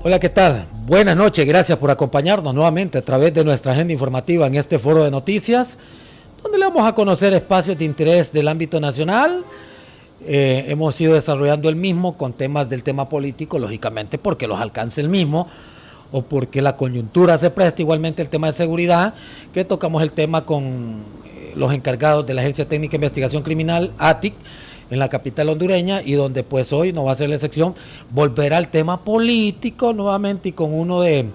Hola, ¿qué tal? Buenas noches, gracias por acompañarnos nuevamente a través de nuestra agenda informativa en este foro de noticias, donde le vamos a conocer espacios de interés del ámbito nacional. Hemos ido desarrollando el mismo con temas del tema político, lógicamente porque los alcance el mismo o porque la coyuntura se presta, igualmente el tema de seguridad, que tocamos el tema con los encargados de la Agencia Técnica de Investigación Criminal, ATIC, en la capital hondureña, y donde pues hoy no va a ser la excepción, volver al tema político nuevamente y con uno de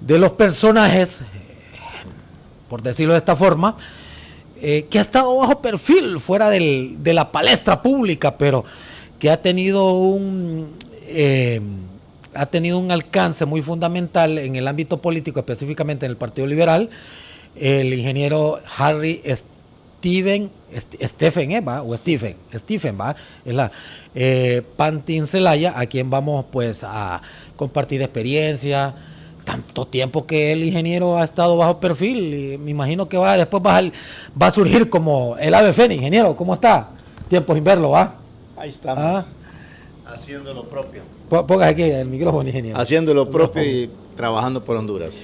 los personajes, por decirlo de esta forma, que ha estado bajo perfil, fuera de la palestra pública, pero que ha tenido un alcance muy fundamental en el ámbito político, específicamente en el Partido Liberal, el ingeniero Harry Stephen Pantin Celaya, a quien vamos pues a compartir experiencia. Tanto tiempo que el ingeniero ha estado bajo perfil, y me imagino que después va a surgir como el ave fénix. Ingeniero, ¿cómo está? Tiempo sin verlo, ¿va? Ahí estamos, haciendo lo propio. Ponga aquí el micrófono, ingeniero. Haciendo lo propio y trabajando por Honduras.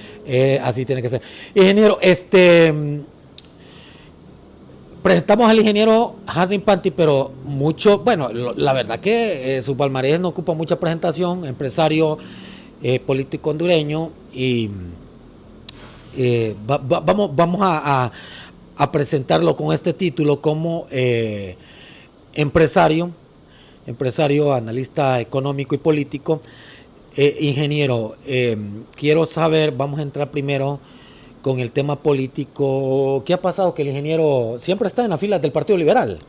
Así tiene que ser. Ingeniero, presentamos al ingeniero Harry Panti, pero la verdad que su palmarés no ocupa mucha presentación, empresario político hondureño, y vamos a presentarlo con este título como empresario, analista económico y político. Ingeniero, quiero saber, vamos a entrar primero con el tema político. ¿Qué ha pasado? Que el ingeniero siempre está en las filas del Partido Liberal.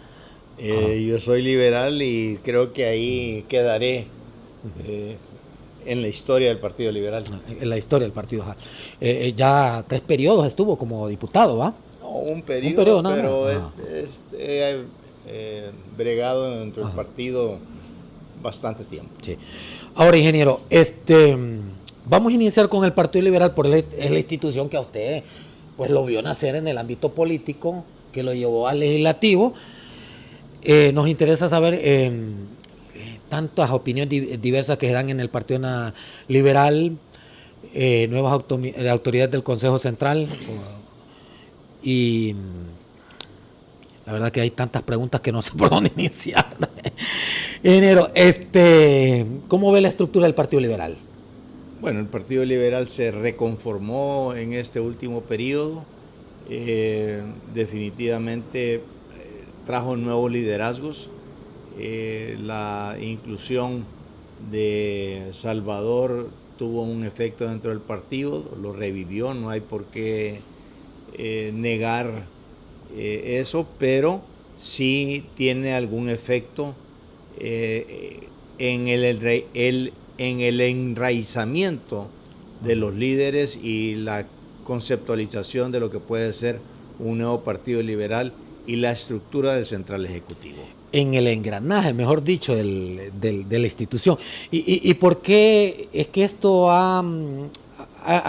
Yo soy liberal y creo que ahí quedaré en la historia del Partido Liberal. En la historia del partido. Ya 3 periodos estuvo como diputado, ¿va? No, un periodo nada pero bregado dentro del partido bastante tiempo. Sí. Ahora, ingeniero, vamos a iniciar con el Partido Liberal, porque es la institución que a usted pues lo vio nacer en el ámbito político, que lo llevó al legislativo. Nos interesa saber tantas opiniones diversas que se dan en el Partido Liberal, nuevas autoridades del Consejo Central, y la verdad que hay tantas preguntas que no sé por dónde iniciar. Ingeniero, ¿cómo ve la estructura del Partido Liberal? Bueno, el Partido Liberal se reconformó en este último periodo. Definitivamente trajo nuevos liderazgos. La inclusión de Salvador tuvo un efecto dentro del partido, lo revivió, no hay por qué negar eso, pero sí tiene algún efecto en el enraizamiento de los líderes y la conceptualización de lo que puede ser un nuevo Partido Liberal y la estructura del Central Ejecutivo. En el engranaje, mejor dicho, de la institución. ¿Y por qué es que esto ha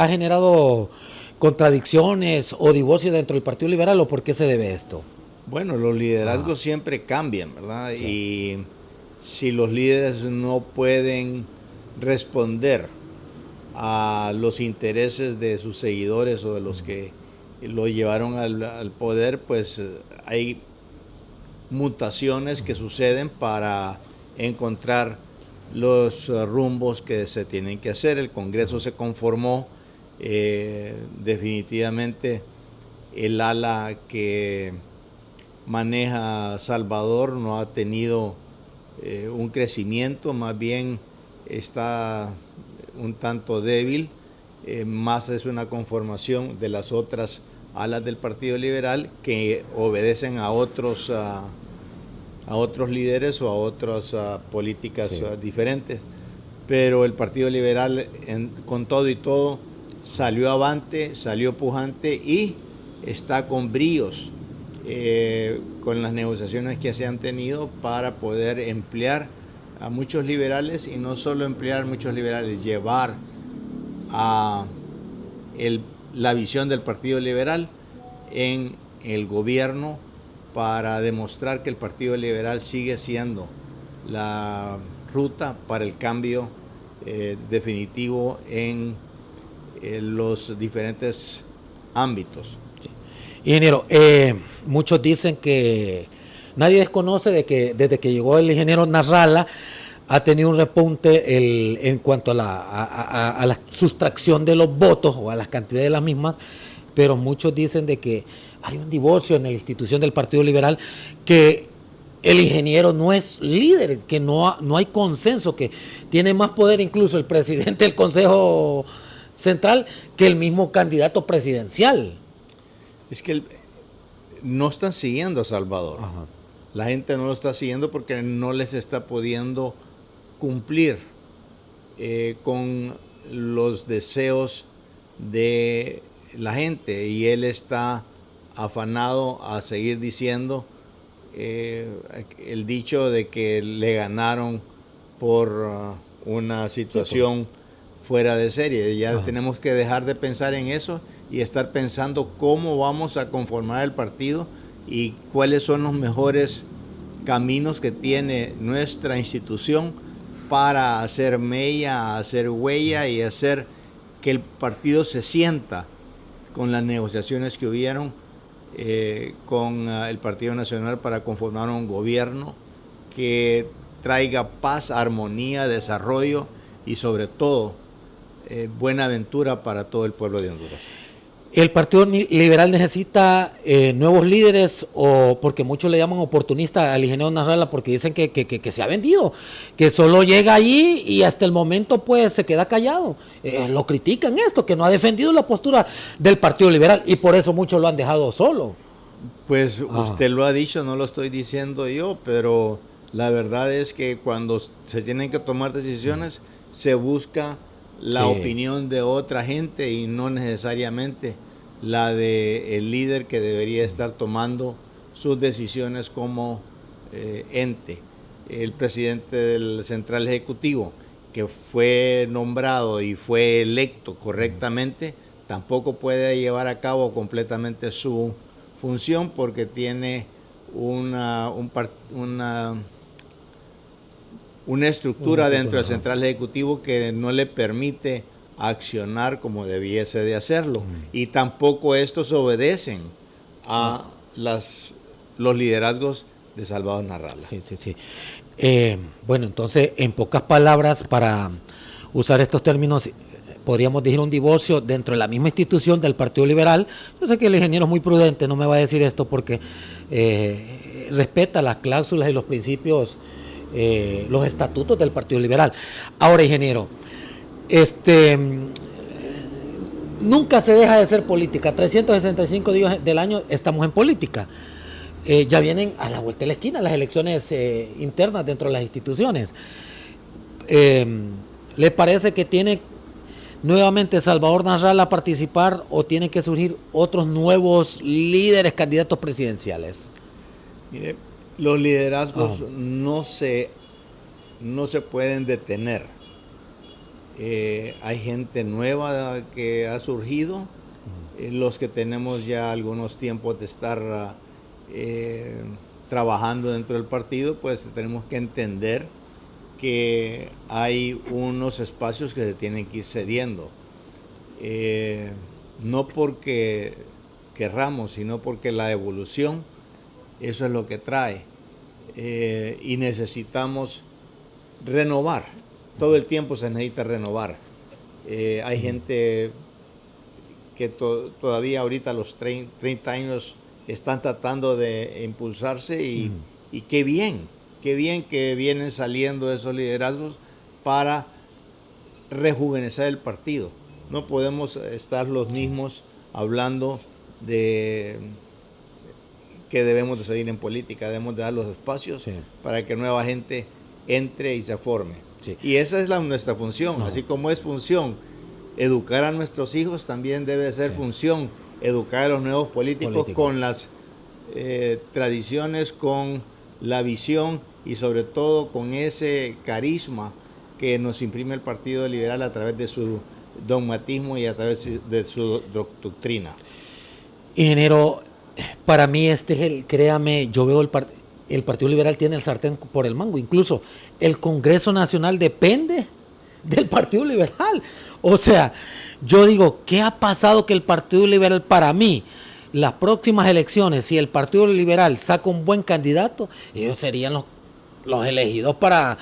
generado contradicciones o divorcios dentro del Partido Liberal, o por qué se debe esto? Bueno, los liderazgos siempre cambian, ¿verdad? Sí. Y si los líderes no pueden responder a los intereses de sus seguidores o de los que lo llevaron al poder, pues hay mutaciones que suceden para encontrar los rumbos que se tienen que hacer. El Congreso se conformó, definitivamente el ala que maneja Salvador no ha tenido un crecimiento, más bien está un tanto débil, más es una conformación de las otras alas del Partido Liberal que obedecen a otros líderes o a otras políticas diferentes. Pero el Partido Liberal, con todo y todo, salió avante, salió pujante y está con bríos con las negociaciones que se han tenido para poder emplear a muchos liberales, y no solo emplear muchos liberales, llevar a la visión del Partido Liberal en el gobierno para demostrar que el Partido Liberal sigue siendo la ruta para el cambio definitivo en los diferentes ámbitos. Sí. Ingeniero, muchos dicen que nadie desconoce de que desde que llegó el ingeniero Nasralla ha tenido un repunte en cuanto a la sustracción de los votos o a las cantidades de las mismas, pero muchos dicen de que hay un divorcio en la institución del Partido Liberal, que el ingeniero no es líder, que no hay consenso, que tiene más poder incluso el presidente del Consejo Central que el mismo candidato presidencial. Es que no están siguiendo a Salvador. Ajá. La gente no lo está siguiendo porque no les está pudiendo cumplir con los deseos de la gente, y él está afanado a seguir diciendo el dicho de que le ganaron por una situación fuera de serie. Ya tenemos que dejar de pensar en eso y estar pensando cómo vamos a conformar el partido y cuáles son los mejores caminos que tiene nuestra institución para hacer mella, hacer huella y hacer que el partido se sienta con las negociaciones que hubieron con el Partido Nacional para conformar un gobierno que traiga paz, armonía, desarrollo y sobre todo buena aventura para todo el pueblo de Honduras. ¿El Partido Liberal necesita nuevos líderes, o porque muchos le llaman oportunista al ingeniero Nasralla porque dicen que se ha vendido, que solo llega allí y hasta el momento pues se queda callado? Lo critican esto, que no ha defendido la postura del Partido Liberal y por eso muchos lo han dejado solo. Pues usted lo ha dicho, no lo estoy diciendo yo, pero la verdad es que cuando se tienen que tomar decisiones se busca la opinión de otra gente y no necesariamente la de el líder que debería estar tomando sus decisiones como ente. El presidente del Central Ejecutivo, que fue nombrado y fue electo correctamente, tampoco puede llevar a cabo completamente su función porque tiene una estructura dentro del Central Ejecutivo que no le permite accionar como debiese de hacerlo. Y tampoco estos obedecen a los liderazgos de Salvador Nasralla. Sí. Bueno, entonces, en pocas palabras, para usar estos términos, podríamos decir un divorcio dentro de la misma institución del Partido Liberal. Yo sé que el ingeniero es muy prudente, no me va a decir esto porque respeta las cláusulas y los principios, los estatutos del Partido Liberal. Ahora, ingeniero, nunca se deja de ser política. 365 días del año estamos en política. Ya vienen a la vuelta de la esquina las elecciones internas dentro de las instituciones. ¿Le parece que tiene nuevamente Salvador Nasralla a participar o tienen que surgir otros nuevos líderes, candidatos presidenciales? Mire, los liderazgos no se pueden detener. Hay gente nueva que ha surgido, los que tenemos ya algunos tiempos de estar trabajando dentro del partido, pues tenemos que entender que hay unos espacios que se tienen que ir cediendo, no porque querramos, sino porque la evolución, eso es lo que trae, y necesitamos renovar. Todo el tiempo se necesita renovar. Hay gente que todavía ahorita a los 30 años están tratando de impulsarse y qué bien que vienen saliendo esos liderazgos para rejuvenecer el partido. No podemos estar los mismos hablando de que debemos de seguir en política, debemos de dar los espacios para que nueva gente entre y se forme. Sí. Y esa es nuestra función, así como es función educar a nuestros hijos, también debe ser función educar a los nuevos políticos con las tradiciones, con la visión y sobre todo con ese carisma que nos imprime el Partido Liberal a través de su dogmatismo y a través de su doctrina. Ingeniero, para mí créame, yo veo el Partido Liberal tiene el sartén por el mango. Incluso el Congreso Nacional depende del Partido Liberal. O sea, yo digo, ¿qué ha pasado que el Partido Liberal, para mí, las próximas elecciones, si el Partido Liberal saca un buen candidato, ellos serían los elegidos para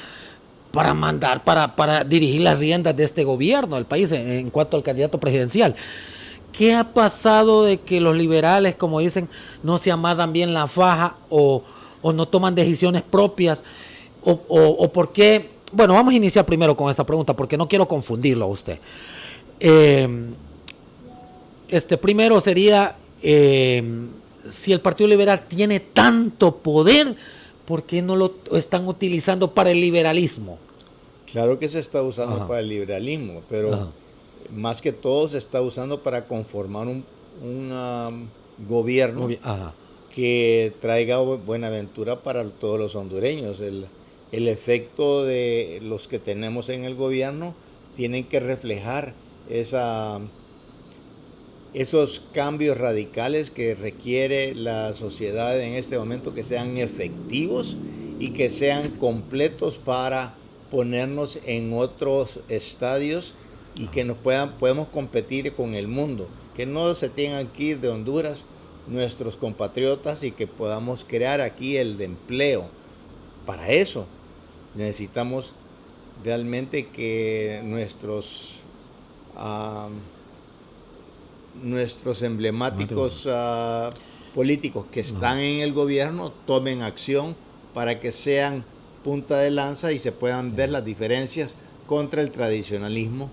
mandar, para dirigir las riendas de este gobierno, del país, en cuanto al candidato presidencial? ¿Qué ha pasado de que los liberales, como dicen, no se amarran bien la faja o no toman decisiones propias? ¿O por qué? Bueno, vamos a iniciar primero con esta pregunta porque no quiero confundirlo a usted. Primero sería, si el Partido Liberal tiene tanto poder, ¿por qué no lo están utilizando para el liberalismo? Claro que se está usando Ajá. para el liberalismo, pero Ajá. más que todo se está usando para conformar un gobierno Ajá. que traiga buenaventura para todos los hondureños. El efecto de los que tenemos en el gobierno tienen que reflejar esos cambios radicales que requiere la sociedad en este momento, que sean efectivos y que sean completos para ponernos en otros estadios y que podemos competir con el mundo, que no se tengan que ir de Honduras nuestros compatriotas y que podamos crear aquí el de empleo. Para eso necesitamos realmente que nuestros emblemáticos políticos que están en el gobierno tomen acción para que sean punta de lanza y se puedan ver las diferencias contra el tradicionalismo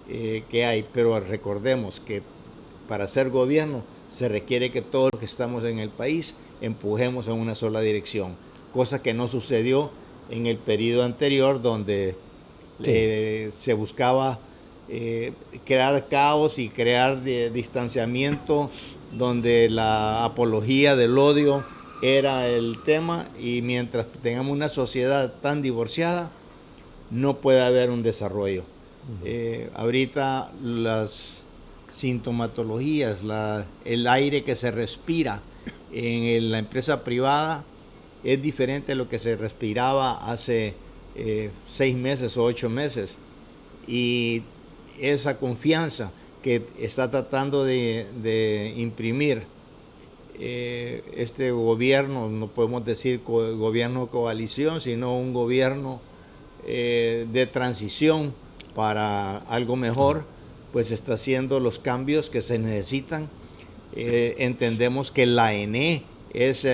que hay. Pero recordemos que para ser gobierno se requiere que todos los que estamos en el país empujemos en una sola dirección, cosa que no sucedió en el periodo anterior, donde se buscaba crear caos y crear distanciamiento, donde la apología del odio era el tema, y mientras tengamos una sociedad tan divorciada no puede haber un desarrollo. Ahorita las sintomatologías, el aire que se respira en la empresa privada es diferente a lo que se respiraba hace 6 meses o 8 meses, y esa confianza que está tratando de imprimir este gobierno, no podemos decir gobierno de coalición, sino un gobierno de transición para algo mejor, pues está haciendo los cambios que se necesitan. Entendemos que la ENE es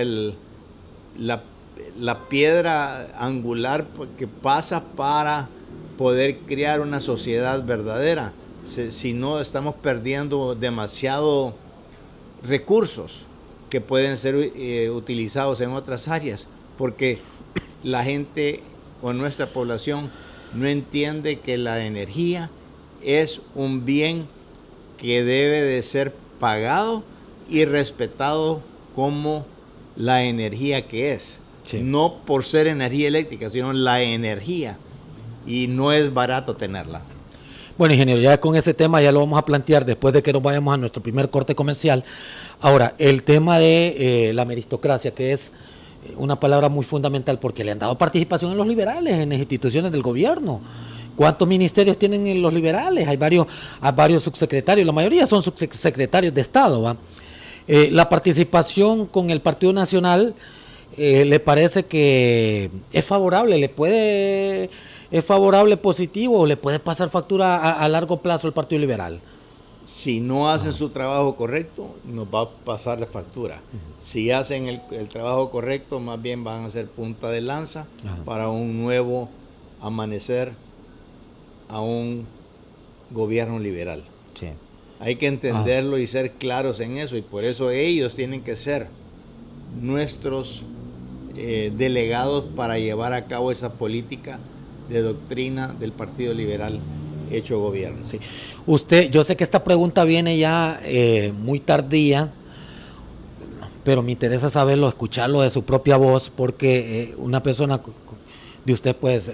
la piedra angular que pasa para poder crear una sociedad verdadera. Si no, estamos perdiendo demasiado recursos que pueden ser utilizados en otras áreas, porque la gente o nuestra población no entiende que la energía es un bien que debe de ser pagado y respetado como la energía que es. Sí. No por ser energía eléctrica, sino la energía. Y no es barato tenerla. Bueno, ingeniero, ya con ese tema ya lo vamos a plantear después de que nos vayamos a nuestro primer corte comercial. Ahora, el tema de la meritocracia, que es una palabra muy fundamental porque le han dado participación a los liberales en las instituciones del gobierno. ¿Cuántos ministerios tienen los liberales? Hay varios subsecretarios, la mayoría son subsecretarios de Estado, ¿va? La participación con el Partido Nacional, ¿le parece que es favorable? ¿Es favorable, positivo, o le puede pasar factura a largo plazo al Partido Liberal? Si no hacen su trabajo correcto, nos va a pasar la factura. Si hacen el trabajo correcto, más bien van a ser punta de lanza para un nuevo amanecer a un gobierno liberal. Sí. Hay que entenderlo y ser claros en eso, y por eso ellos tienen que ser nuestros delegados para llevar a cabo esa política de doctrina del Partido Liberal hecho gobierno. Sí. Yo sé que esta pregunta viene ya muy tardía, pero me interesa saberlo, escucharlo de su propia voz, porque una persona de usted, pues,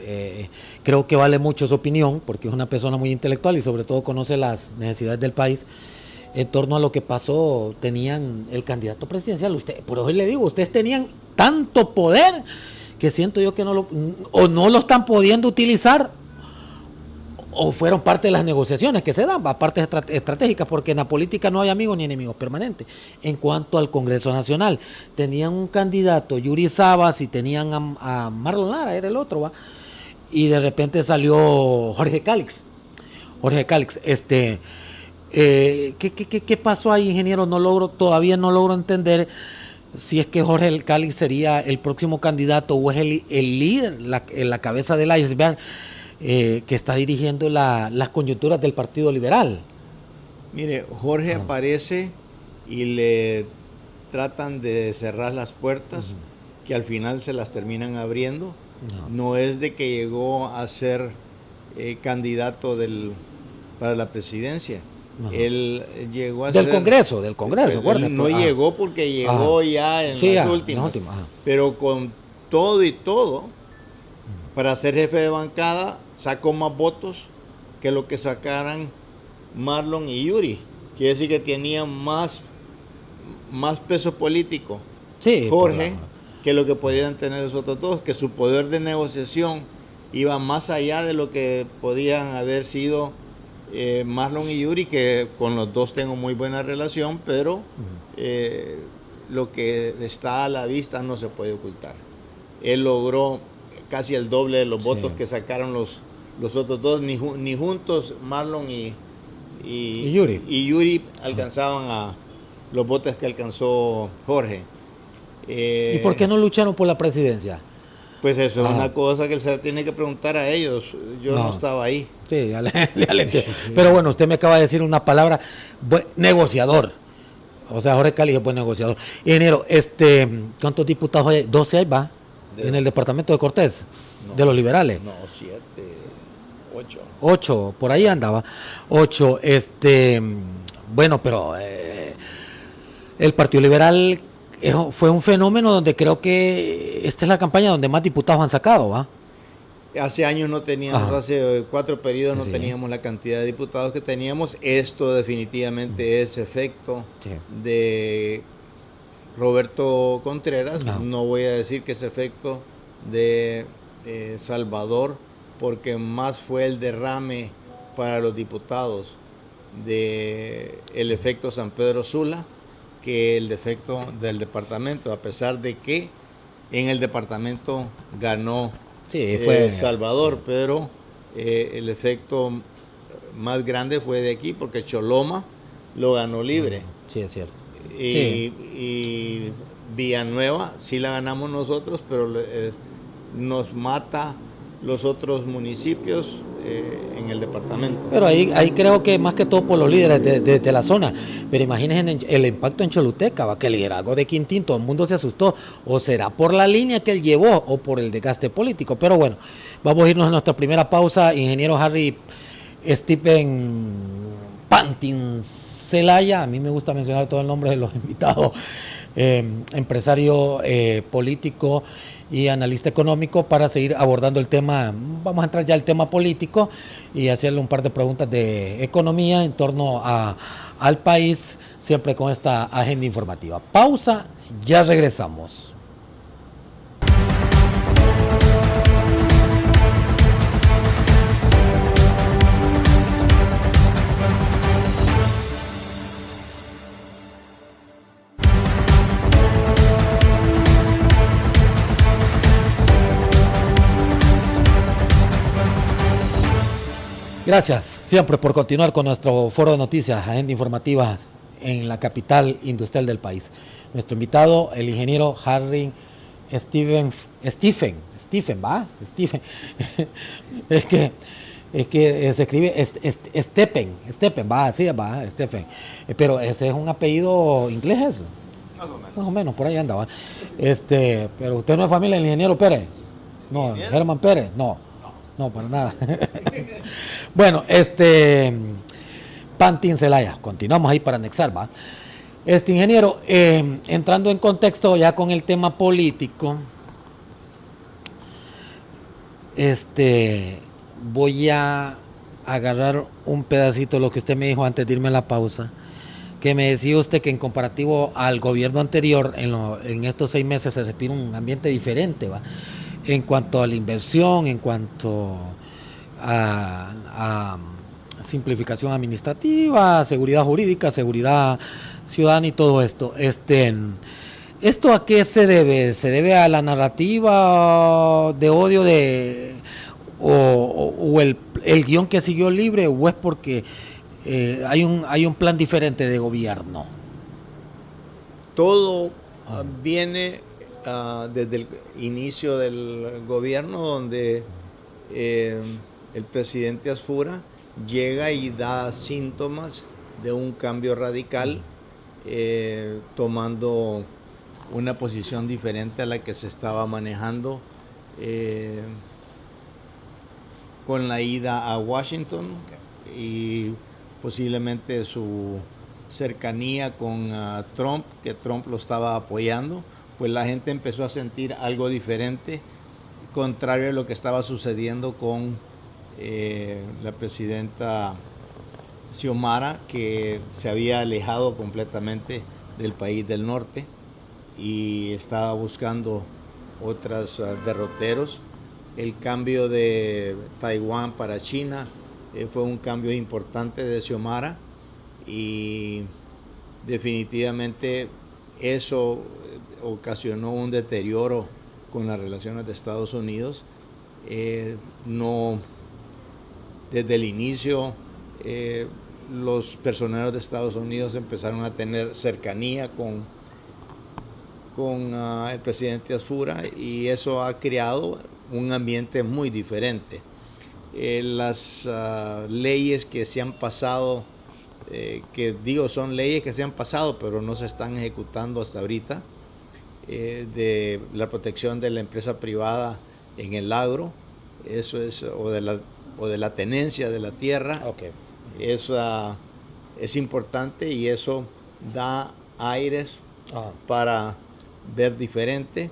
creo que vale mucho su opinión, porque es una persona muy intelectual y sobre todo conoce las necesidades del país. En torno a lo que pasó, tenían el candidato presidencial, por eso le digo, ustedes tenían tanto poder que siento yo que no lo están pudiendo utilizar, o fueron parte de las negociaciones que se dan, partes estratégicas, porque en la política no hay amigos ni enemigos permanentes. En cuanto al Congreso Nacional, tenían un candidato, Yuri Sabas, y tenían a Marlon Lara, era el otro, ¿va? Y de repente salió Jorge Cálix. ¿Qué pasó ahí, ingeniero? Todavía no logro entender si es que Jorge Cálix sería el próximo candidato o es el líder, la cabeza del iceberg que está dirigiendo las coyunturas del Partido Liberal. Mire, Jorge aparece y le tratan de cerrar las puertas, que al final se las terminan abriendo. No es de que llegó a ser candidato para la presidencia. Él llegó a del ser... Congreso, él no llegó porque llegó ya en las últimas. Pero con todo y todo, para ser jefe de bancada, sacó más votos que lo que sacaran Marlon y Yuri. Quiere decir que tenía más peso político Jorge que lo que podían tener los otros dos, que su poder de negociación iba más allá de lo que podían haber sido Marlon y Yuri, que con los dos tengo muy buena relación, pero lo que está a la vista no se puede ocultar. Él logró casi el doble de los votos que sacaron los otros dos, ni juntos Marlon y Yuri alcanzaban a los votos que alcanzó Jorge. ¿Y por qué no lucharon por la presidencia? Pues eso es una cosa que se tiene que preguntar a ellos. Yo no estaba ahí. Sí, ya le pero bueno, usted me acaba de decir una palabra, negociador. O sea, Jorge Cálix es buen negociador. Ingeniero, ¿cuántos diputados hay? 12 hay, va, en el departamento de Cortés, de los liberales. No, 7, 8. 8, por ahí andaba. 8, bueno, pero el Partido Liberal fue un fenómeno donde creo que esta es la campaña donde más diputados han sacado, ¿va? Hace años no teníamos, hace 4 periodos no teníamos la cantidad de diputados que teníamos. Esto definitivamente es efecto de Roberto Contreras. No voy a decir que es efecto de Salvador, porque más fue el derrame para los diputados de el efecto San Pedro Sula que el defecto del departamento, a pesar de que en el departamento ganó Salvador, pero el efecto más grande fue de aquí, porque Choloma lo ganó libre. Sí, es cierto. Y Villanueva sí la ganamos nosotros, pero nos mata los otros municipios en el departamento. Pero ahí creo que más que todo por los líderes de la zona. Pero imagínense el impacto en Choluteca, ¿va? Que el liderazgo de Quintín, todo el mundo se asustó. O será por la línea que él llevó o por el desgaste político. Pero bueno, vamos a irnos a nuestra primera pausa. Ingeniero Harry Stephen Pantin Celaya, a mí me gusta mencionar todo el nombre de los invitados, empresario político y analista económico, para seguir abordando el tema. Vamos a entrar ya al tema político y hacerle un par de preguntas de economía en torno al país, siempre con esta agenda informativa. Pausa, ya regresamos. Gracias siempre por continuar con nuestro foro de noticias, agenda informativa en la capital industrial del país. Nuestro invitado, el ingeniero Harry Stephen, ¿va? Stephen. es que se escribe Stephen, va, así va, Stephen. Pero ese es un apellido inglés. Más o menos, por ahí anda, va. Pero usted no es familia del ingeniero Pérez. No, Germán Pérez, no, para nada. Bueno, Pantin Celaya, continuamos ahí para anexar, ¿va? Ingeniero, entrando en contexto ya con el tema político, voy a agarrar un pedacito de lo que usted me dijo antes de irme a la pausa, que me decía usted que en comparativo al gobierno anterior, en estos 6 meses se respira un ambiente diferente, ¿va? En cuanto a la inversión, en cuanto a simplificación administrativa, seguridad jurídica, seguridad ciudadana y todo esto. ¿Esto a qué se debe? ¿Se debe a la narrativa de odio o el guión que siguió Libre, o es porque hay un plan diferente de gobierno? Todo viene desde el inicio del gobierno, donde el presidente Asfura llega y da síntomas de un cambio radical, tomando una posición diferente a la que se estaba manejando con la ida a Washington y posiblemente su cercanía con Trump, que Trump lo estaba apoyando, pues la gente empezó a sentir algo diferente, contrario a lo que estaba sucediendo con la presidenta Xiomara, que se había alejado completamente del país del norte y estaba buscando otros derroteros. El cambio de Taiwán para China fue un cambio importante de Xiomara y definitivamente eso ocasionó un deterioro con las relaciones de Estados Unidos. Desde el inicio los personeros de Estados Unidos empezaron a tener cercanía con el presidente Asfura y eso ha creado un ambiente muy diferente. Las leyes que se han pasado, son leyes que se han pasado pero no se están ejecutando hasta ahorita, de la protección de la empresa privada en el agro, eso es, o de la tenencia de la tierra. Okay. Es importante y eso da aires para ver diferente.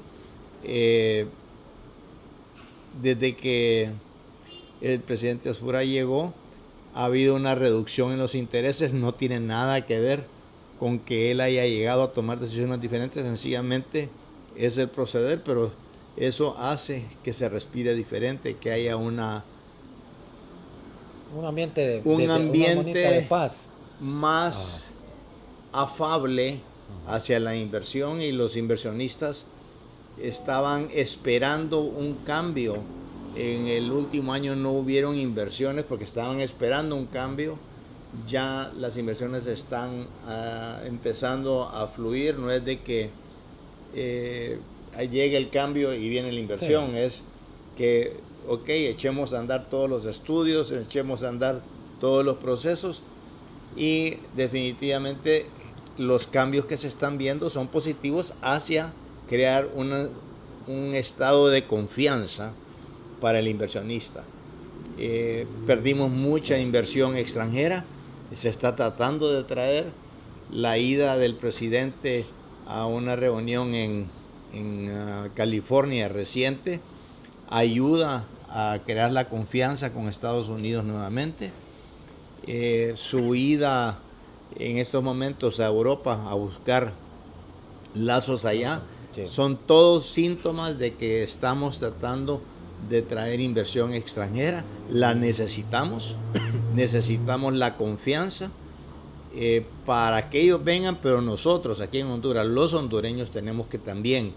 Desde que el presidente Asfura llegó, ha habido una reducción en los intereses, no tiene nada que ver con que él haya llegado a tomar decisiones diferentes, sencillamente es el proceder, pero eso hace que se respire diferente, que haya un ambiente de paz, más afable hacia la inversión, y los inversionistas estaban esperando un cambio. En el último año no hubieron inversiones porque estaban esperando un cambio. Ya las inversiones están empezando a fluir, no es de que llegue el cambio y viene la inversión, sí. Es que, echemos a andar todos los estudios, echemos a andar todos los procesos y definitivamente los cambios que se están viendo son positivos hacia crear un estado de confianza para el inversionista. Perdimos mucha inversión extranjera, se está tratando de traer. La ida del presidente a una reunión en California reciente ayuda a crear la confianza con Estados Unidos nuevamente. Su ida en estos momentos a Europa a buscar lazos allá, sí. Son todos síntomas de que estamos tratando de traer inversión extranjera. La necesitamos la confianza para que ellos vengan, pero nosotros aquí en Honduras, los hondureños, tenemos que también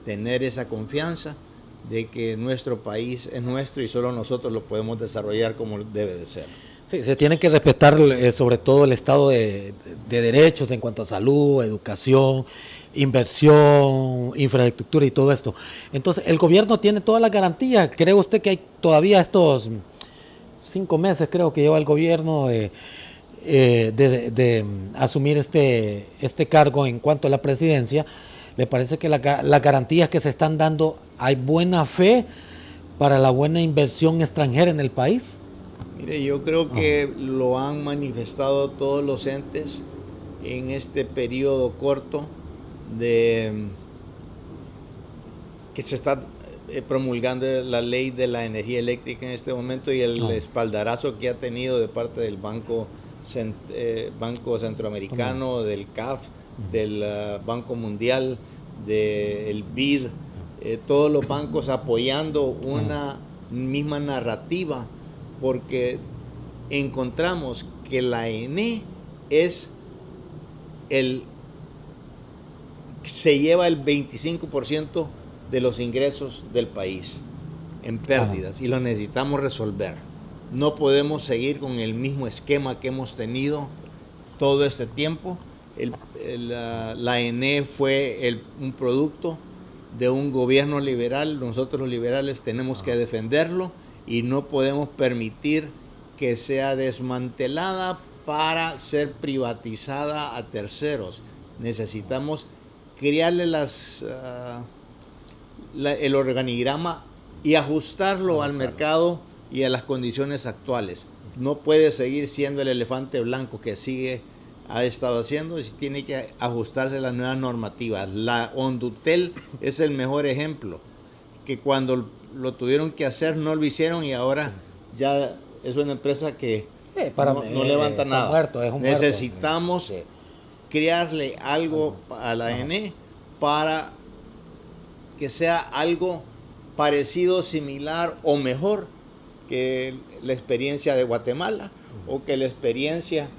tener esa confianza de que nuestro país es nuestro y solo nosotros lo podemos desarrollar como debe de ser. Sí, se tiene que respetar sobre todo el estado de derechos en cuanto a salud, educación, inversión, infraestructura y todo esto. Entonces, el gobierno tiene todas las garantías. ¿Cree usted que hay todavía estos 5 meses, creo que lleva el gobierno de asumir este cargo en cuanto a la presidencia? ¿Le parece que las garantías que se están dando, hay buena fe para la buena inversión extranjera en el país? Mire, yo creo que lo han manifestado todos los entes en este periodo corto de que se está promulgando la ley de la energía eléctrica en este momento y el espaldarazo que ha tenido de parte del Banco Centroamericano, del CAF, del Banco Mundial, del BID, todos los bancos apoyando una misma narrativa porque encontramos que la ENE se lleva el 25% de los ingresos del país en pérdidas y lo necesitamos resolver. No podemos seguir con el mismo esquema que hemos tenido todo este tiempo. La ENE fue un producto de un gobierno liberal. Nosotros los liberales tenemos que defenderlo y no podemos permitir que sea desmantelada para ser privatizada a terceros. Necesitamos crearle el organigrama y ajustarlo al mercado y a las condiciones actuales. No puede seguir siendo el elefante blanco que ha estado haciendo, y tiene que ajustarse a las nuevas normativas. La Hondutel es el mejor ejemplo, que cuando lo tuvieron que hacer no lo hicieron y ahora ya es una empresa que no levanta nada. Muerto, Necesitamos crearle algo a la ENE para que sea algo parecido, similar o mejor que la experiencia de Guatemala o que la experiencia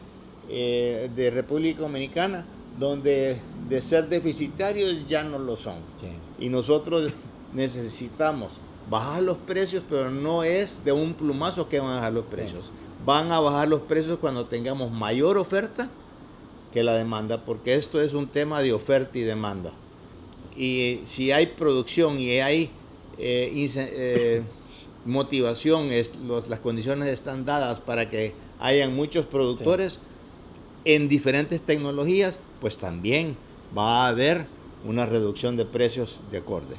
de República Dominicana, donde de ser deficitarios ya no lo son. Sí. Y nosotros necesitamos bajar los precios, pero no es de un plumazo que van a bajar los precios. Sí. Van a bajar los precios cuando tengamos mayor oferta que la demanda, porque esto es un tema de oferta y demanda. Y si hay producción y hay motivación, las condiciones están dadas para que hayan muchos productores en diferentes tecnologías, pues también va a haber una reducción de precios de acorde.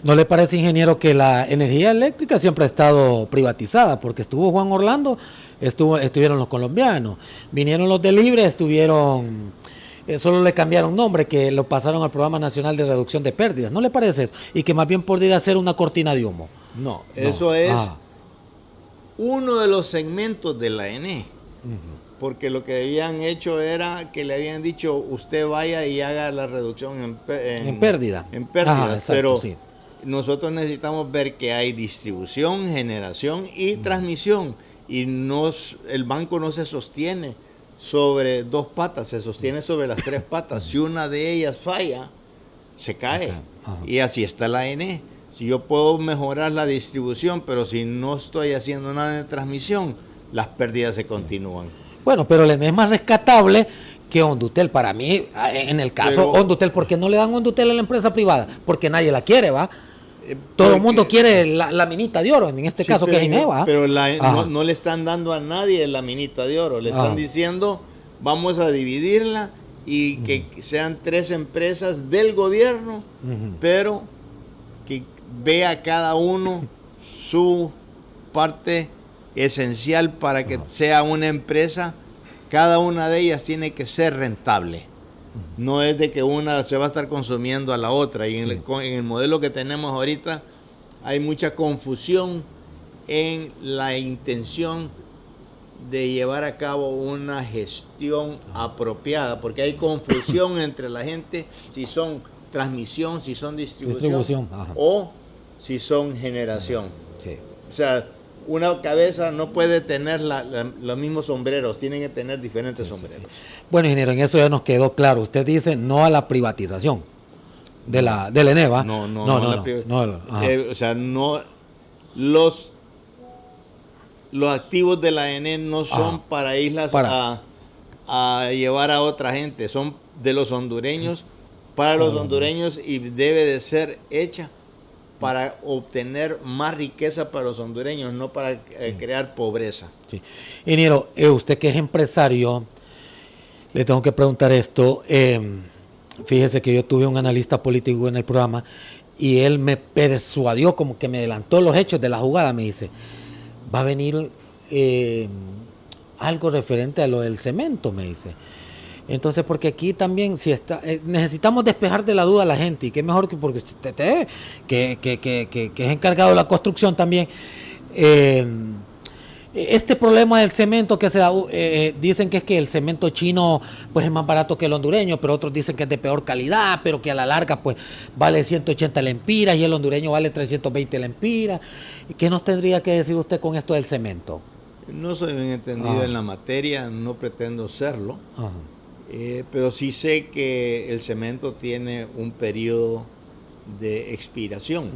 ¿No le parece, ingeniero, que la energía eléctrica siempre ha estado privatizada? Porque estuvo Juan Orlando, estuvieron los colombianos, vinieron los de Libre, solo le cambiaron nombre, que lo pasaron al Programa Nacional de Reducción de Pérdidas. ¿No le parece eso? Y que más bien podría ser una cortina de humo. No, eso es uno de los segmentos de la ENE. Porque lo que habían hecho era que le habían dicho, usted vaya y haga la reducción en pérdida. En pérdida, exacto, pero sí. Nosotros necesitamos ver que hay distribución, generación y transmisión. Y el banco no se sostiene sobre dos patas, se sostiene sobre las tres patas. Si una de ellas falla, se cae. Y así está la ENE. Si yo puedo mejorar la distribución, pero si no estoy haciendo nada de transmisión, las pérdidas se continúan. Bueno, pero el ENE es más rescatable que Hondutel. Para mí, en el caso Hondutel, ¿por qué no le dan Hondutel a la empresa privada? Porque nadie la quiere, ¿va? Todo el mundo quiere la minita de oro, en este caso que es Ineva. Pero no le están dando a nadie la minita de oro. Le están diciendo, vamos a dividirla y que sean 3 empresas del gobierno, pero que vea cada uno su parte esencial para que sea una empresa. Cada una de ellas tiene que ser rentable. No es de que una se va a estar consumiendo a la otra. Y en el modelo que tenemos ahorita hay mucha confusión en la intención de llevar a cabo una gestión apropiada, porque hay confusión entre la gente si son transmisión, si son distribución. O si son generación. Sí. O sea, una cabeza no puede tener los mismos sombreros, tienen que tener diferentes sombreros. Sí. Bueno, ingeniero, en eso ya nos quedó claro. Usted dice no a la privatización del ENEVA. No. O sea, no, los activos de la ENE no son para irlas a llevar a otra gente, son de los hondureños, para los hondureños, y debe de ser hecha para obtener más riqueza para los hondureños, no para crear pobreza. Sí. Ingeniero, usted que es empresario, le tengo que preguntar esto. Fíjese que yo tuve un analista político en el programa y él me persuadió, como que me adelantó los hechos de la jugada. Me dice, va a venir algo referente a lo del cemento, me dice. Entonces, porque aquí también necesitamos despejar de la duda a la gente, y qué mejor que porque usted que es encargado de la construcción también. Este problema del cemento que se da, dicen que es que el cemento chino pues es más barato que el hondureño, pero otros dicen que es de peor calidad, pero que a la larga pues vale 180 lempiras y el hondureño vale 320 lempiras. ¿Qué nos tendría que decir usted con esto del cemento? No soy bien entendido en la materia, no pretendo serlo, pero sí sé que el cemento tiene un periodo de expiración.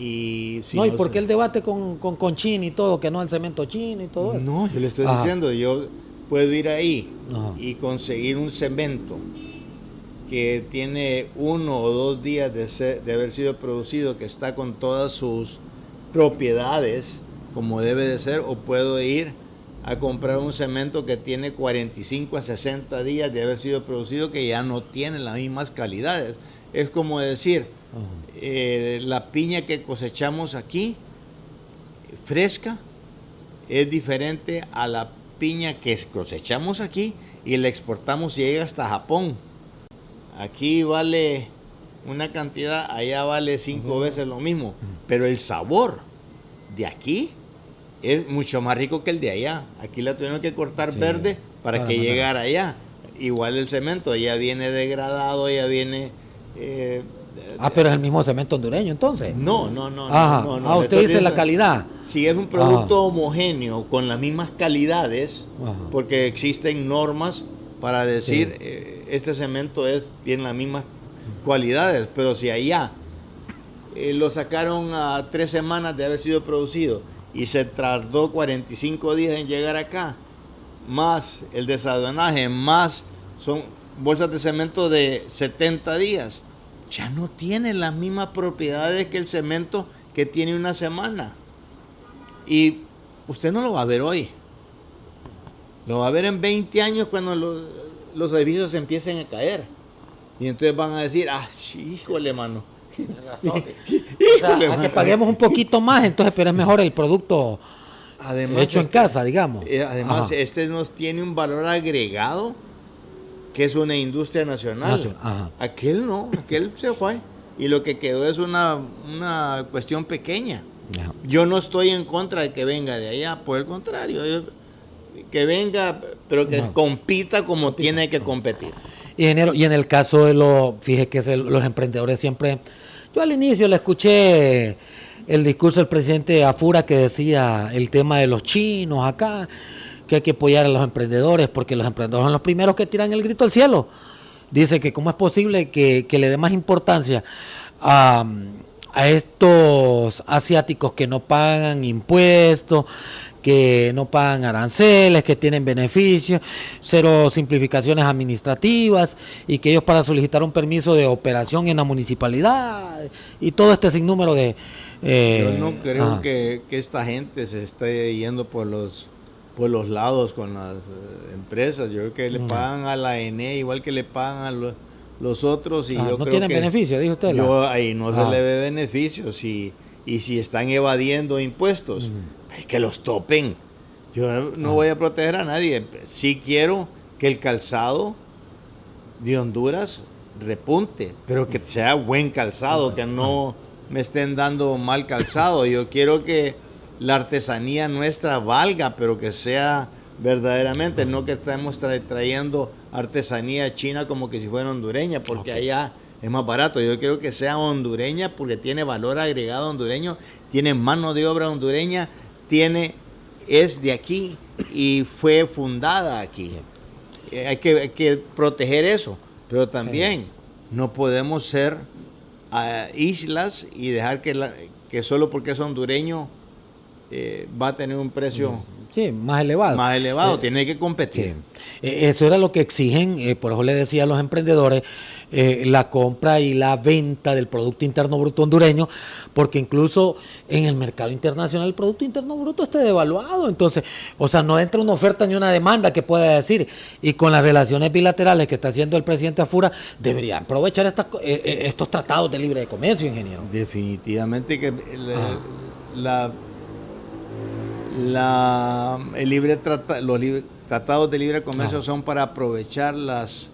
Y si no, ¿y por qué el debate con China y todo, que no el cemento chino y todo eso? No, yo le estoy diciendo, yo puedo ir ahí y conseguir un cemento que tiene 1 o 2 días de haber sido producido, que está con todas sus propiedades como debe de ser, o puedo ir a comprar un cemento que tiene 45 a 60 días de haber sido producido, que ya no tiene las mismas calidades. Es como decir, la piña que cosechamos aquí, fresca, es diferente a la piña que cosechamos aquí y la exportamos y llega hasta Japón. Aquí vale una cantidad, allá vale 5 veces lo mismo, pero el sabor de aquí es mucho más rico que el de allá. Aquí la tuvieron que cortar verde para que llegara allá. Igual el cemento, ya viene degradado, ya viene... pero es el mismo cemento hondureño entonces. No. Usted dice la calidad. Si es un producto homogéneo con las mismas calidades, porque existen normas para decir este cemento tiene las mismas cualidades, pero si allá lo sacaron a 3 semanas de haber sido producido y se tardó 45 días en llegar acá, más el desaduanaje, más son bolsas de cemento de 70 días, ya no tiene las mismas propiedades que el cemento que tiene una semana. Y usted no lo va a ver hoy. Lo va a ver en 20 años cuando los edificios empiecen a caer. Y entonces van a decir, híjole, mano. Tiene razón. A que paguemos un poquito más, entonces, pero es mejor el producto hecho en casa, digamos. Además, este nos tiene un valor agregado, que es una industria nacional. Aquel no, aquel se fue. Y lo que quedó es una cuestión pequeña. Yo no estoy en contra de que venga de allá, por el contrario, que venga, pero que compita como tiene que competir. Ingeniero, y en el caso de fíjese que los emprendedores siempre, yo al inicio le escuché el discurso del presidente Afura que decía el tema de los chinos acá, que hay que apoyar a los emprendedores porque los emprendedores son los primeros que tiran el grito al cielo. Dice que cómo es posible que le dé más importancia a estos asiáticos que no pagan impuestos, que no pagan aranceles, que tienen beneficios, 0 simplificaciones administrativas, y que ellos para solicitar un permiso de operación en la municipalidad y todo este sinnúmero de... Yo no creo que esta gente se esté yendo por los lados con las empresas. Yo creo que le pagan a la ENE igual que le pagan a los otros. Y yo no creo tienen que beneficio, dijo usted. Ahí no se le ve beneficios. Y si están evadiendo impuestos, que los topen. Yo no voy a proteger a nadie. Sí quiero que el calzado de Honduras repunte, pero que sea buen calzado, que no me estén dando mal calzado. Yo quiero que la artesanía nuestra valga, pero que sea verdaderamente, no que estemos trayendo artesanía china como que si fuera hondureña, porque allá es más barato. Yo quiero que sea hondureña porque tiene valor agregado hondureño, tiene mano de obra hondureña, es de aquí y fue fundada aquí. Hay que proteger eso, pero también no podemos ser islas y dejar que solo porque es hondureño va a tener un precio más elevado. Más elevado, tiene que competir. Eso era lo que exigen, por eso le decía a los emprendedores, la compra y la venta del Producto Interno Bruto hondureño, porque incluso en el mercado internacional el Producto Interno Bruto está devaluado. Entonces, no entra una oferta ni una demanda que pueda decir. Y con las relaciones bilaterales que está haciendo el presidente Afura, debería aprovechar estos tratados de libre comercio, ingeniero. Definitivamente que los tratados de libre comercio son para aprovechar las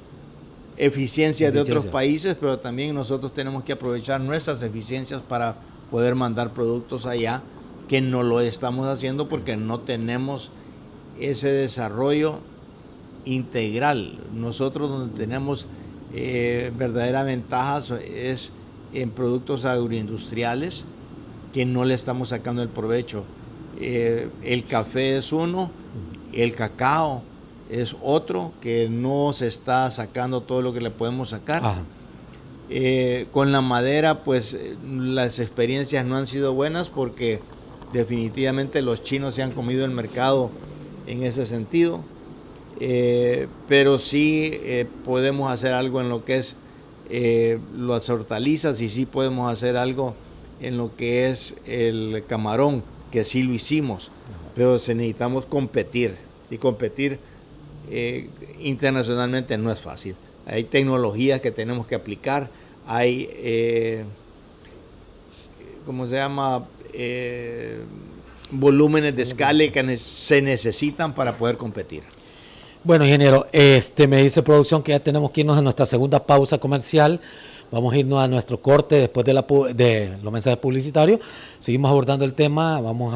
eficiencias de otros países, pero también nosotros tenemos que aprovechar nuestras eficiencias para poder mandar productos allá que no lo estamos haciendo porque no tenemos ese desarrollo integral. Nosotros donde tenemos verdaderas ventajas es en productos agroindustriales que no le estamos sacando el provecho. El café es uno, el cacao es otro que no se está sacando todo lo que le podemos sacar. Con la madera, pues las experiencias no han sido buenas porque definitivamente los chinos se han comido el mercado en ese sentido. Pero sí podemos hacer algo en lo que es las hortalizas, y sí podemos hacer algo en lo que es el camarón, que sí lo hicimos, pero necesitamos competir, y competir internacionalmente no es fácil. Hay tecnologías que tenemos que aplicar, hay ¿cómo se llama? Volúmenes de escala que se necesitan para poder competir. Bueno, ingeniero, me dice producción que ya tenemos que irnos a nuestra segunda pausa comercial. Vamos a irnos a nuestro corte después de los mensajes publicitarios. Seguimos abordando el tema. Vamos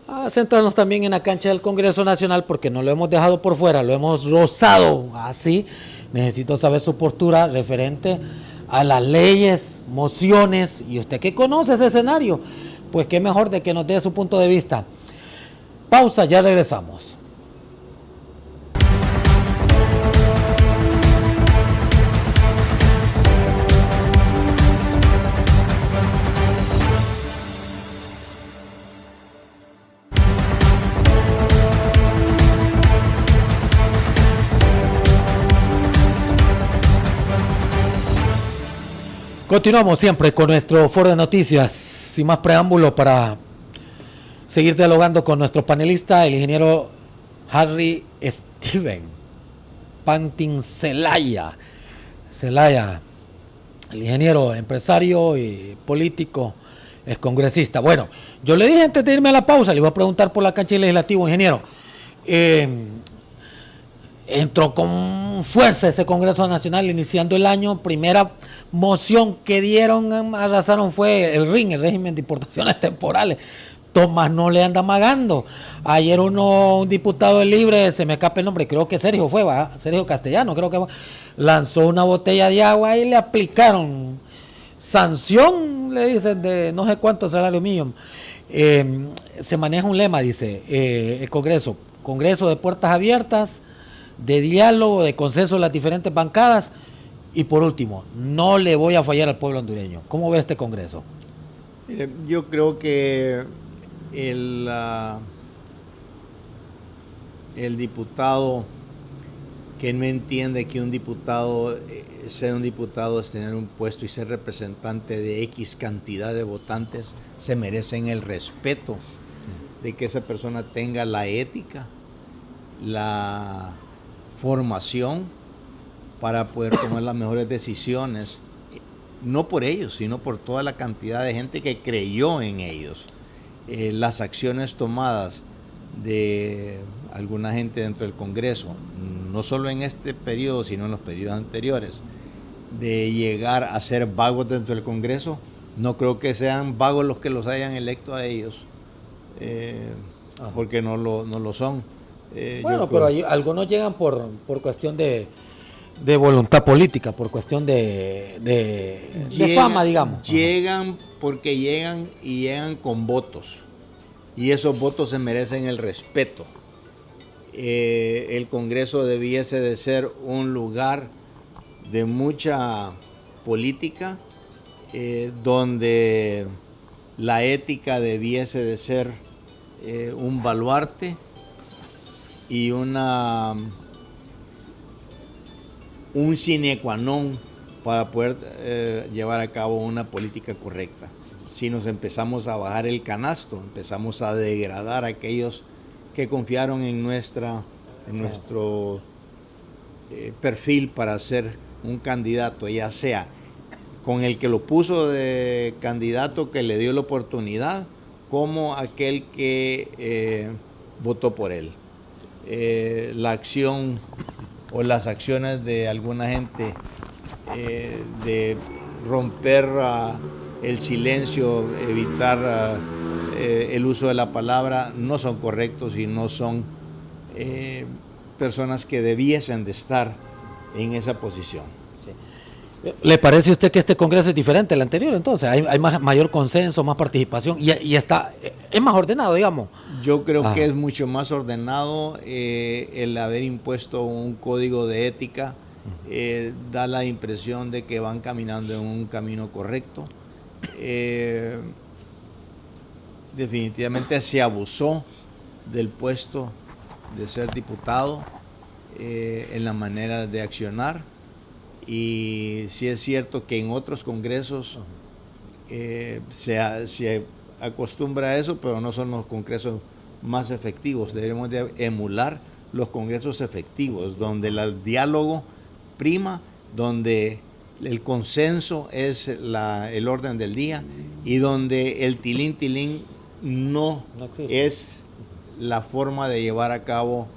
a centrarnos también en la cancha del Congreso Nacional, porque no lo hemos dejado por fuera, lo hemos rozado así. Necesito saber su postura referente a las leyes, mociones, y usted que conoce ese escenario, pues qué mejor de que nos dé su punto de vista. Pausa, ya regresamos. Continuamos siempre con nuestro foro de noticias, sin más preámbulo, para seguir dialogando con nuestro panelista, el ingeniero Harry Steven Pantin Zelaya, el ingeniero empresario y político, es congresista. Bueno, yo le dije antes de irme a la pausa, le iba a preguntar por la cancha del legislativo, ingeniero. Entró con fuerza ese Congreso Nacional iniciando el año. Primera moción que dieron, arrasaron, fue el RIN, el régimen de importaciones temporales. Tomás no le anda amagando. Ayer un diputado del Libre, se me escapa el nombre, creo que Sergio fue, ¿va? Sergio Castellano, creo que lanzó una botella de agua y le aplicaron sanción, le dicen, de no sé cuánto salario mínimo. Se maneja un lema, dice el Congreso de puertas abiertas, de diálogo, de consenso en las diferentes bancadas, y por último, no le voy a fallar al pueblo hondureño. ¿Cómo ve este Congreso? Mire, yo creo que el diputado que no entiende que un diputado ser un diputado es tener un puesto y ser representante de X cantidad de votantes, se merecen el respeto de que esa persona tenga la ética, la formación para poder tomar las mejores decisiones, no por ellos, sino por toda la cantidad de gente que creyó en ellos. Las acciones tomadas de alguna gente dentro del Congreso, no solo en este periodo, sino en los periodos anteriores, de llegar a ser vagos dentro del Congreso, no creo que sean vagos los que los hayan electo a ellos, porque no lo son. Bueno, pero algunos llegan por cuestión de voluntad política, por cuestión de fama, digamos. Llegan porque llegan con votos, y esos votos se merecen el respeto. El Congreso debiese de ser un lugar de mucha política, donde la ética debiese de ser un baluarte y un sine qua non para poder llevar a cabo una política correcta. Si nos empezamos a bajar el canasto, empezamos a degradar a aquellos que confiaron en nuestro perfil para ser un candidato, ya sea con el que lo puso de candidato, que le dio la oportunidad, como aquel que votó por él. La acción o las acciones de alguna gente de romper el silencio, evitar el uso de la palabra, no son correctos y no son personas que debiesen de estar en esa posición. Sí. ¿Le parece a usted que este Congreso es diferente al anterior? Entonces, hay mayor consenso, más participación y está, es más ordenado, digamos. Yo creo que es mucho más ordenado. El haber impuesto un código de ética da la impresión de que van caminando en un camino correcto. Definitivamente se abusó del puesto de ser diputado en la manera de accionar, y sí es cierto que en otros congresos se acostumbra a eso, pero no son los congresos más efectivos. Debemos de emular los congresos efectivos, donde el diálogo prima, donde el consenso es el orden del día y donde el tilín no es la forma de llevar a cabo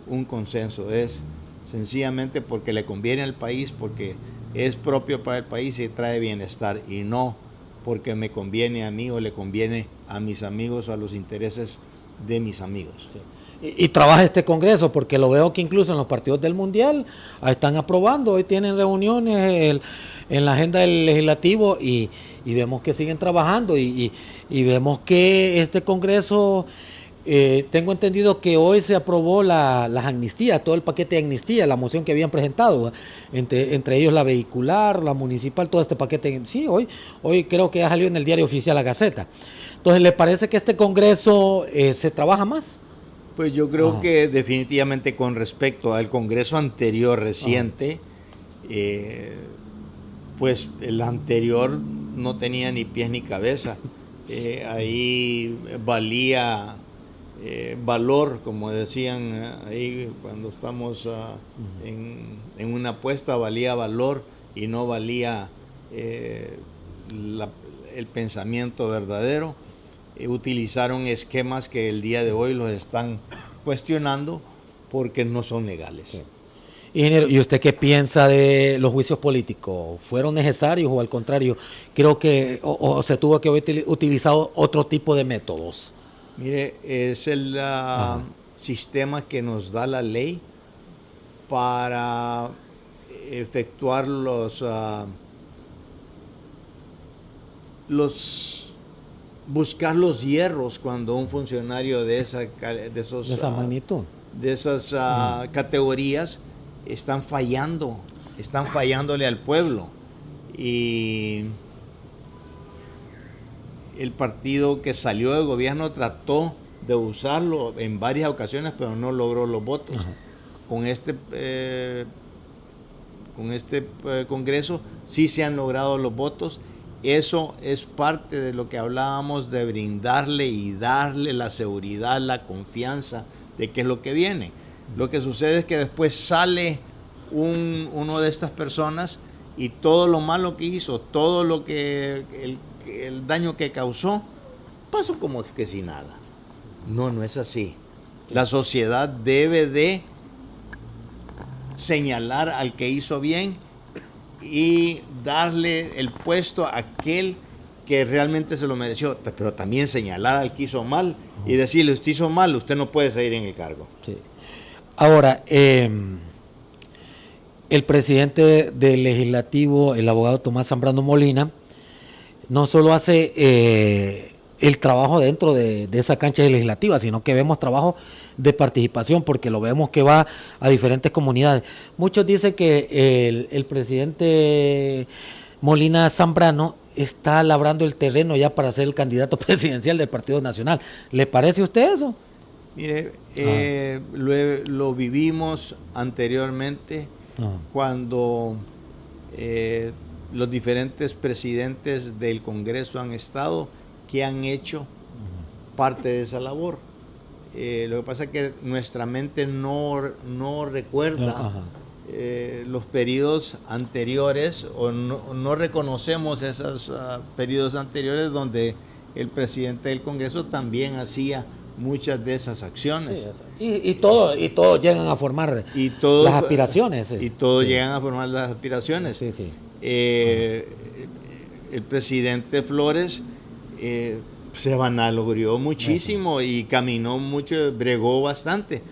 un consenso. Es sencillamente porque le conviene al país, porque es propio para el país y trae bienestar, y no porque me conviene a mí o le conviene a mis amigos o a los intereses de mis amigos. Sí. Y trabaja este Congreso, porque lo veo que incluso en los partidos del Mundial están aprobando, hoy tienen reuniones en la agenda del legislativo y vemos que siguen trabajando y vemos que este Congreso, tengo entendido que hoy se aprobó las amnistías, todo el paquete de amnistía, la moción que habían presentado, entre ellos la vehicular, la municipal, todo este paquete. Sí, hoy creo que ya salió en el diario oficial La Gaceta. Entonces, ¿le parece que este Congreso se trabaja más? Pues yo creo que definitivamente con respecto al Congreso anterior reciente, pues el anterior no tenía ni pies ni cabeza. Ahí valía valor, como decían ahí cuando estamos en una apuesta, valía valor y no valía el pensamiento verdadero. Utilizaron esquemas que el día de hoy los están cuestionando porque no son legales. Sí. Ingeniero, ¿y usted qué piensa de los juicios políticos? ¿Fueron necesarios o al contrario, creo que o se tuvo que haber utilizado otro tipo de métodos? Mire, es el sistema que nos da la ley para efectuar buscar los hierros cuando un funcionario de esa magnitud, de esas categorías están fallándole al pueblo. Y el partido que salió de gobierno trató de usarlo en varias ocasiones, pero no logró los votos. Con este Congreso sí se han logrado los votos. Eso es parte de lo que hablábamos, de brindarle y darle la seguridad, la confianza de qué es lo que viene. Lo que sucede es que después sale uno de estas personas y todo lo malo que hizo, todo lo que el daño que causó, pasó como que sin nada. No es así. La sociedad debe de señalar al que hizo bien y darle el puesto a aquel que realmente se lo mereció, pero también señalar al que hizo mal y decirle: usted hizo mal, usted no puede seguir en el cargo. Sí. Ahora, el presidente del legislativo, el abogado Tomás Zambrano Molina, no solo hace el trabajo dentro de esa cancha legislativa, sino que vemos trabajo de participación, porque lo vemos que va a diferentes comunidades. Muchos dicen que el presidente Molina Zambrano está labrando el terreno ya para ser el candidato presidencial del Partido Nacional. ¿Le parece a usted eso? Mire, lo vivimos anteriormente cuando los diferentes presidentes del Congreso han estado, que han hecho parte de esa labor. Lo que pasa es que nuestra mente no recuerda los periodos anteriores, o no reconocemos esos periodos anteriores donde el presidente del Congreso también hacía muchas de esas acciones. Sí, y todos llegan a formar las aspiraciones. Y todos llegan a formar las aspiraciones. Sí. El presidente Flores se vanaglorió muchísimo y caminó mucho, bregó bastante.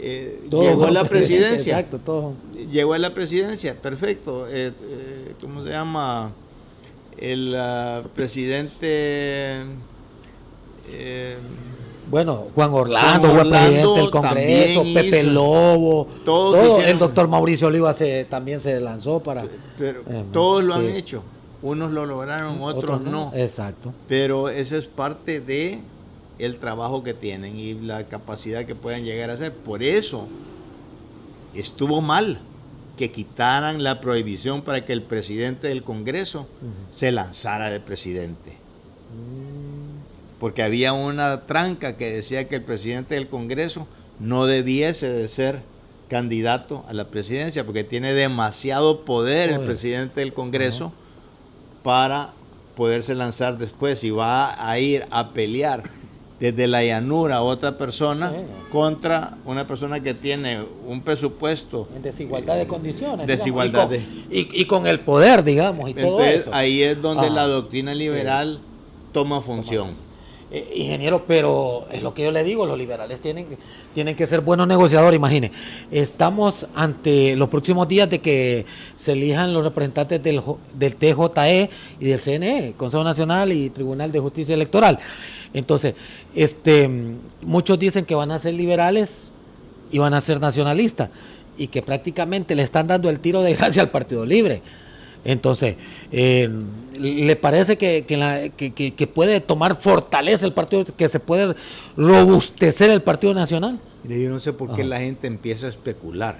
Llegó a la presidencia. Exacto, todo. Llegó a la presidencia, perfecto. ¿Cómo se llama? El presidente... bueno, Juan Orlando fue presidente del Congreso, Pepe Lobo, todo el doctor Mauricio Oliva también se lanzó para... Pero todos lo han hecho. Unos lo lograron, otros no. Exacto. Pero eso es parte de el trabajo que tienen y la capacidad que pueden llegar a hacer. Por eso estuvo mal que quitaran la prohibición para que el presidente del Congreso se lanzara de presidente. Porque había una tranca que decía que el presidente del Congreso no debiese de ser candidato a la presidencia porque tiene demasiado poder el presidente del Congreso para poderse lanzar después y va a ir a pelear desde la llanura a otra persona contra una persona que tiene un presupuesto en desigualdad de condiciones, desigualdad y con el poder, digamos, y entonces, todo eso. Ahí es donde la doctrina liberal toma función. Ingeniero, pero es lo que yo le digo, los liberales tienen que ser buenos negociadores. Imagine, estamos ante los próximos días de que se elijan los representantes del TJE y del CNE, Consejo Nacional y Tribunal de Justicia Electoral. Entonces, muchos dicen que van a ser liberales y van a ser nacionalistas y que prácticamente le están dando el tiro de gracia al Partido Libre. Entonces, ¿le parece que puede tomar fortaleza el partido, que se puede robustecer el Partido Nacional? Mire, yo no sé por qué la gente empieza a especular.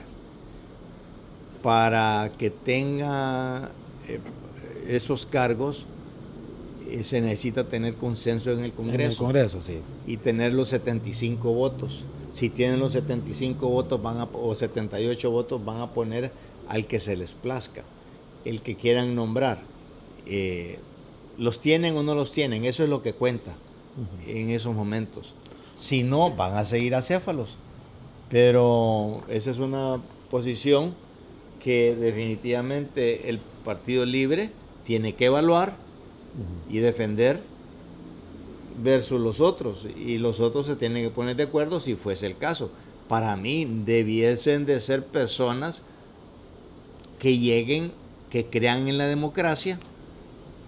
Para que tenga esos cargos, se necesita tener consenso en el Congreso. En el Congreso, sí. Y tener los 75 votos. Si tienen los 75 votos o 78 votos, van a poner al que se les plazca. El que quieran nombrar, los tienen o no los tienen, eso es lo que cuenta en esos momentos. Si no, van a seguir acéfalos. Pero esa es una posición que definitivamente el Partido Libre tiene que evaluar y defender versus los otros. Y los otros se tienen que poner de acuerdo si fuese el caso. Para mí debiesen de ser personas que lleguen, que crean en la democracia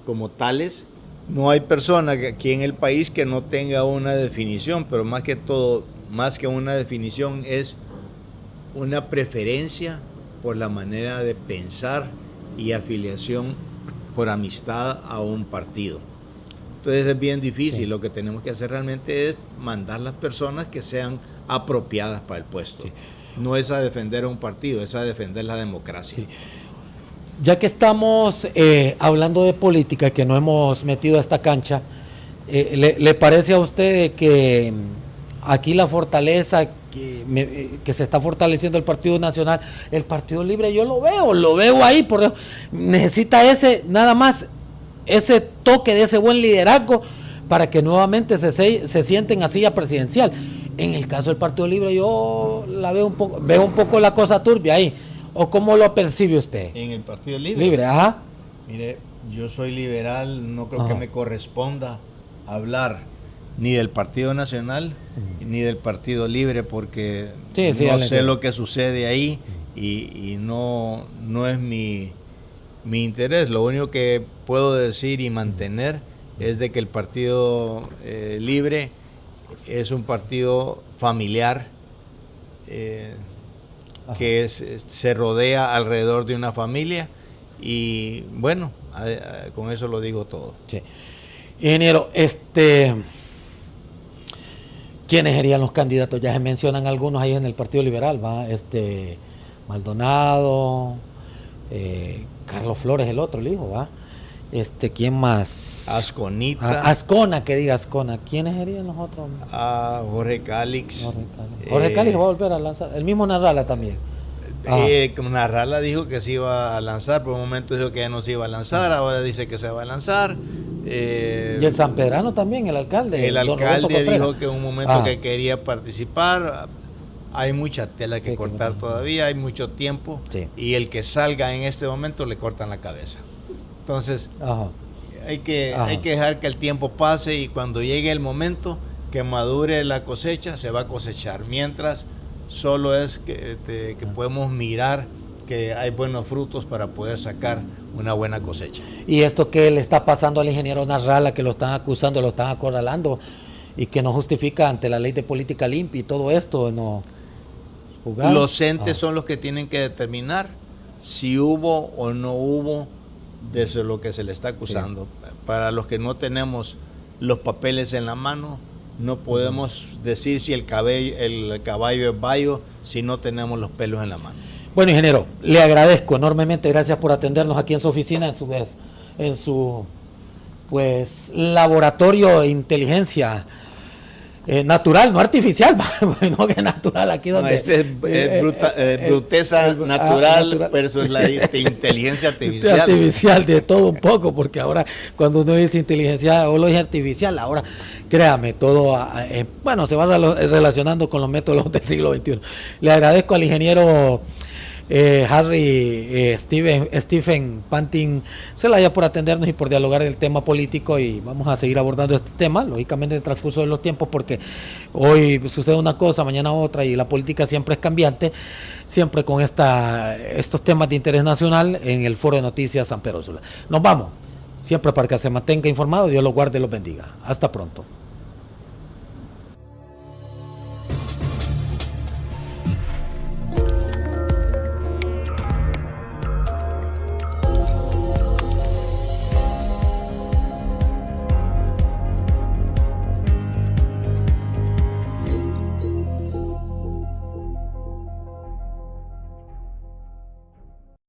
como tales. No hay persona aquí en el país que no tenga una definición, pero más que todo, más que una definición, es una preferencia por la manera de pensar y afiliación por amistad a un partido. Entonces es bien difícil. Lo que tenemos que hacer realmente es mandar las personas que sean apropiadas para el puesto. No es a defender a un partido, es a defender la democracia. Ya que estamos hablando de política, que nos hemos metido a esta cancha, ¿le parece a usted que aquí la fortaleza que se está fortaleciendo el Partido Nacional, el Partido Libre, yo lo veo ahí, necesita nada más ese toque de ese buen liderazgo para que nuevamente se sienten en silla presidencial? En el caso del Partido Libre yo veo un poco la cosa turbia ahí. ¿O cómo lo percibe usted? En el Partido Libre. Libre, ajá. Mire, yo soy liberal, no creo que me corresponda hablar ni del Partido Nacional ni del Partido Libre, porque no sé lo que sucede ahí y no es mi interés. Lo único que puedo decir y mantener es de que el Partido Libre es un partido familiar, que se rodea alrededor de una familia y bueno, con eso lo digo todo. Sí. Ingeniero, ¿quiénes serían los candidatos? Ya se mencionan algunos ahí en el Partido Liberal, ¿va? Maldonado, Carlos Flores, el otro, el hijo, ¿va? ¿Quién más? Asconita. Ascona, que diga Ascona. ¿Quiénes serían los otros? Jorge Calix. Jorge Calix va a volver a lanzar. El mismo Narrala también. Narrala dijo que se iba a lanzar, por un momento dijo que ya no se iba a lanzar, ahora dice que se va a lanzar. Y el sanpedrano también, el alcalde. El alcalde dijo que en un momento que quería participar. Hay mucha tela que cortar todavía, hay mucho tiempo, y el que salga en este momento le cortan la cabeza. Entonces, hay que dejar que el tiempo pase y cuando llegue el momento que madure la cosecha, se va a cosechar. Mientras, solo es que podemos mirar que hay buenos frutos para poder sacar una buena cosecha. Y esto que le está pasando al ingeniero Nasralla, que lo están acusando, lo están acorralando y que no justifica ante la ley de política limpia y todo esto, no jugar. Los entes son los que tienen que determinar si hubo o no hubo de eso lo que se le está acusando. Sí. Para los que no tenemos los papeles en la mano, no podemos decir si el caballo es bayo si no tenemos los pelos en la mano. Bueno, ingeniero, le agradezco enormemente, gracias por atendernos aquí en su oficina, en su pues laboratorio de inteligencia natural, no artificial, no que natural aquí donde. No, este es bruteza natural versus la inteligencia artificial. Artificial, de todo un poco, porque ahora cuando uno dice inteligencia o lo dice artificial, ahora créame, todo se va relacionando con los métodos del siglo XXI. Le agradezco al ingeniero Stephen Pantin Celaya por atendernos y por dialogar el tema político, y vamos a seguir abordando este tema, lógicamente en el transcurso de los tiempos, porque hoy sucede una cosa, mañana otra, y la política siempre es cambiante, siempre con estos temas de interés nacional en el Foro de Noticias San Pedro Sula. Nos vamos, siempre para que se mantenga informado. Dios los guarde y los bendiga. Hasta pronto.